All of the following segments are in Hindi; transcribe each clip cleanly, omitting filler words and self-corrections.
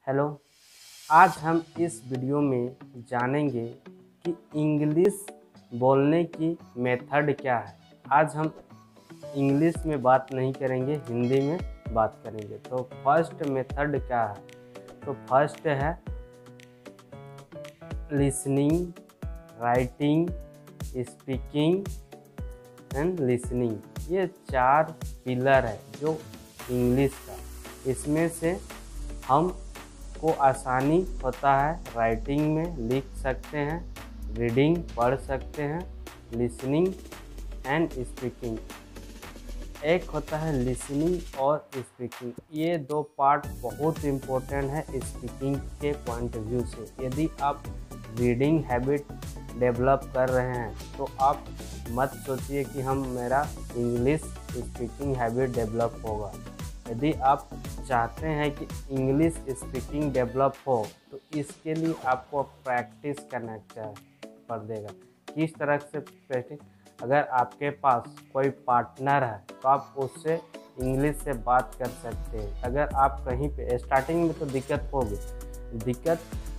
हेलो। आज हम इस वीडियो में जानेंगे कि इंग्लिश बोलने की मेथड क्या है। आज हम इंग्लिश में बात नहीं करेंगे, हिंदी में बात करेंगे। तो फर्स्ट मेथड क्या है? तो फर्स्ट है listening, writing, speaking and listening. ये 4 पिलर है जो इंग्लिश का। इसमें से हम को आसानी होता है, राइटिंग में लिख सकते हैं, रीडिंग पढ़ सकते हैं, लिसनिंग एंड स्पीकिंग। एक होता है लिसनिंग और स्पीकिंग। ये 2 पार्ट बहुत इम्पोर्टेंट है स्पीकिंग के पॉइंट ऑफ व्यू से। यदि आप रीडिंग हैबिट डेवलप कर रहे हैं तो आप मत सोचिए कि मेरा इंग्लिश स्पीकिंग हैबिट डेवलप होगा। यदि आप चाहते हैं कि इंग्लिश स्पीकिंग डेवलप हो तो इसके लिए आपको प्रैक्टिस करना पड़ेगा। किस तरह से प्रैक्टिस? अगर आपके पास कोई पार्टनर है तो आप उससे इंग्लिश से बात कर सकते हैं। अगर आप कहीं पे स्टार्टिंग में तो दिक्कत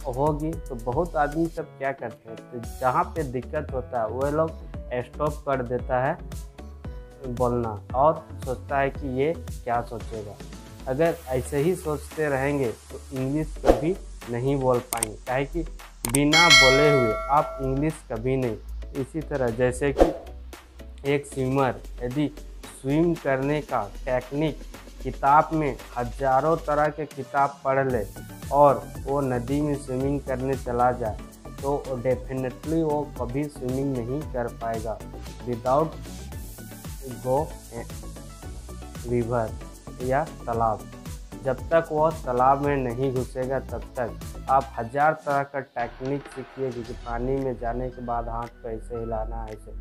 होगी तो बहुत आदमी सब क्या करते हैं, तो जहाँ पे दिक्कत होता है वो लोग स्टॉप कर देता है बोलना और सोचता है कि ये क्या सोचेगा। अगर ऐसे ही सोचते रहेंगे तो इंग्लिश कभी नहीं बोल पाएंगे, काहे कि बिना बोले हुए आप इंग्लिश कभी नहीं। इसी तरह जैसे कि एक स्विमर यदि स्विम करने का टेक्निक किताब में हजारों तरह के किताब पढ़ ले और वो नदी में स्विमिंग करने चला जाए तो डेफिनेटली वो कभी स्विमिंग नहीं कर पाएगा विदाउट गो रिवर या तालाब। जब तक वो तालाब में नहीं घुसेगा तब तक आप 1000 तरह का टेक्निक सीखिए कि पानी में जाने के बाद हाथ को ऐसे हिलाना है, ऐसे।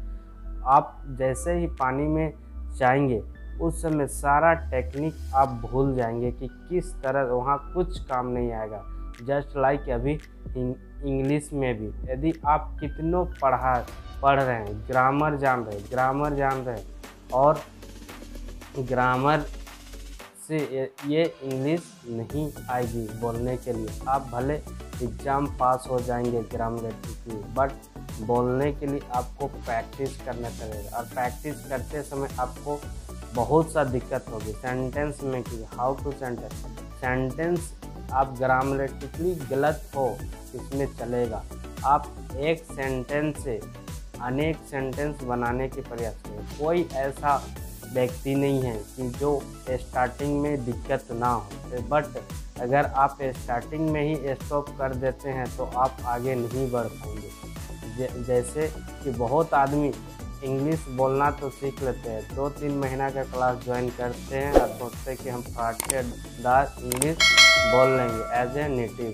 आप जैसे ही पानी में जाएंगे उस समय सारा टेक्निक आप भूल जाएंगे कि किस तरह, वहाँ कुछ काम नहीं आएगा। जस्ट लाइक अभी इंग्लिश में भी यदि आप कितनों पढ़ रहे हैं, ग्रामर जान रहे हैं और ग्रामर से ये इंग्लिश नहीं आएगी बोलने के लिए। आप भले एग्ज़ाम पास हो जाएंगे ग्रामर की, बट बोलने के लिए आपको प्रैक्टिस करना पड़ेगा। और प्रैक्टिस करते समय आपको बहुत सा दिक्कत होगी। सेंटेंस में कि हाउ टू सेंटेंस आप ग्रामेटिकली गलत हो इसमें चलेगा। आप एक सेंटेंस से अनेक सेंटेंस बनाने के प्रयास करें। कोई ऐसा व्यक्ति नहीं है कि जो स्टार्टिंग में दिक्कत ना हो, बट अगर आप स्टार्टिंग में ही स्टॉप कर देते हैं तो आप आगे नहीं बढ़ पाएंगे। जैसे कि बहुत आदमी इंग्लिश बोलना तो सीख लेते हैं, 2-3 महीना का क्लास ज्वाइन करते हैं और सोचते हैं कि हम फटाफट इंग्लिश बोल लेंगे एज ए नेटिव,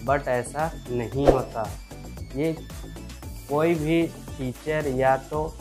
बट ऐसा नहीं होता है। ये कोई भी टीचर या तो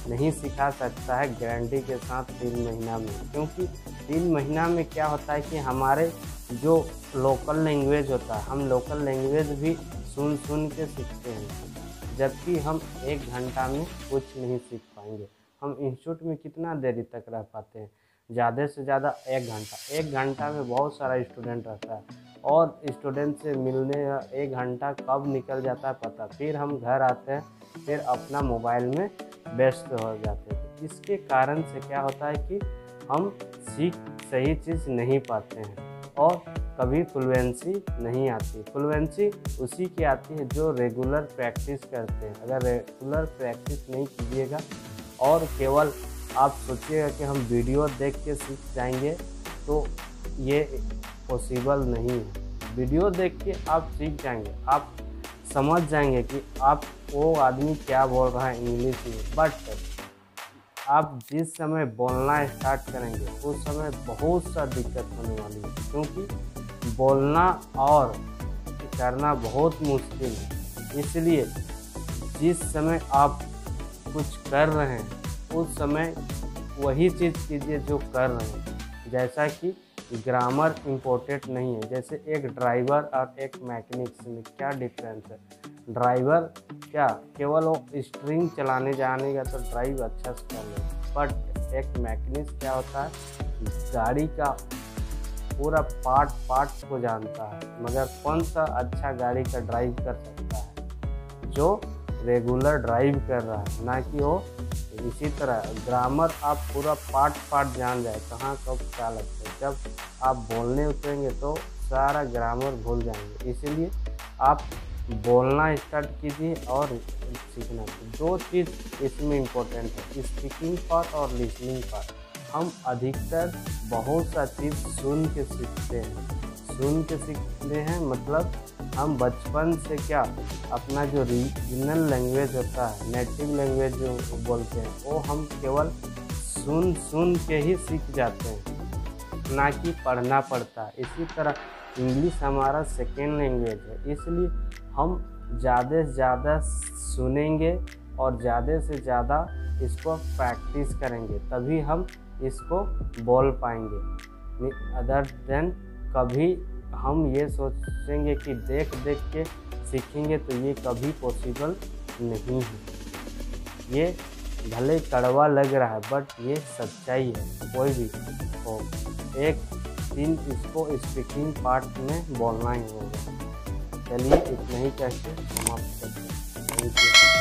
नहीं सिखा सकता है गारंटी के साथ 3 महीना में, क्योंकि 3 महीना में क्या होता है कि हमारे जो लोकल लैंग्वेज होता है, हम लोकल लैंग्वेज भी सुन के सीखते हैं, जबकि हम 1 घंटा में कुछ नहीं सीख पाएंगे। हम इंस्टीट्यूट में कितना देरी तक रह पाते हैं? ज़्यादा से ज़्यादा 1 घंटा। 1 घंटा में बहुत सारा स्टूडेंट रहता है और स्टूडेंट से मिलने 1 घंटा कब निकल जाता है पता। फिर हम घर आते हैं, फिर अपना मोबाइल में व्यस्त हो जाते हैं। इसके कारण से क्या होता है कि हम सही चीज़ नहीं पाते हैं और कभी फ्लुएंसी नहीं आती। फ्लुएंसी उसी की आती है जो रेगुलर प्रैक्टिस करते हैं। अगर रेगुलर प्रैक्टिस नहीं कीजिएगा और केवल आप सोचिएगा कि हम वीडियो देख के सीख जाएंगे तो ये पॉसिबल नहीं है। वीडियो देख के आप सीख जाएंगे, आप समझ जाएंगे कि आप वो आदमी क्या बोल रहा है इंग्लिश में, बट आप जिस समय बोलना स्टार्ट करेंगे उस समय बहुत सा दिक्कत होने वाली है, क्योंकि बोलना और करना बहुत मुश्किल है। इसलिए जिस समय आप कुछ कर रहे हैं उस समय वही चीज़ कीजिए जो कर रहे हैं। जैसा कि ग्रामर इम्पोर्टेंट नहीं है। जैसे एक ड्राइवर और एक मैकेनिक में क्या डिफरेंस है? ड्राइवर क्या केवल वो स्टीयरिंग चलाने जाने का तो ड्राइव अच्छा से कर ले, बट एक मैकेनिक क्या होता है, गाड़ी का पूरा पार्ट पार्ट को जानता है, मगर कौन सा अच्छा गाड़ी का ड्राइव कर सकता है जो रेगुलर ड्राइव कर रहा है, ना कि वो इसी तरह ग्रामर आप पूरा पार्ट पार्ट जान जाए कहाँ कब क्या लगता है। जब आप बोलने उतरेंगे तो सारा ग्रामर भूल जाएंगे। इसीलिए आप बोलना स्टार्ट कीजिए और सीखना। दो चीज़ इसमें इम्पोर्टेंट है, स्पीकिंग पार्ट और लिसनिंग पार्ट। हम अधिकतर बहुत सा चीज़ सुन के सीखते हैं, मतलब हम बचपन से क्या अपना जो रीजनल लैंग्वेज होता है, नेटिव लैंग्वेज जो बोलते हैं, वो हम केवल सुन के ही सीख जाते हैं, ना कि पढ़ना पड़ता है। इसी तरह इंग्लिश हमारा सेकेंड लैंग्वेज है, इसलिए हम ज़्यादा से ज़्यादा सुनेंगे और ज़्यादा से ज़्यादा इसको प्रैक्टिस करेंगे, तभी हम इसको बोल पाएंगे। अदर देन कभी हम ये सोचेंगे कि देख के सीखेंगे तो ये कभी पॉसिबल नहीं है। ये भले कड़वा लग रहा है बट ये सच्चाई है। कोई भी हो, एक दिन इसको स्पीकिंग पार्ट में बोलना ही होगा। चलिए इतना ही कहते समाप्त करते हैं। Thank you.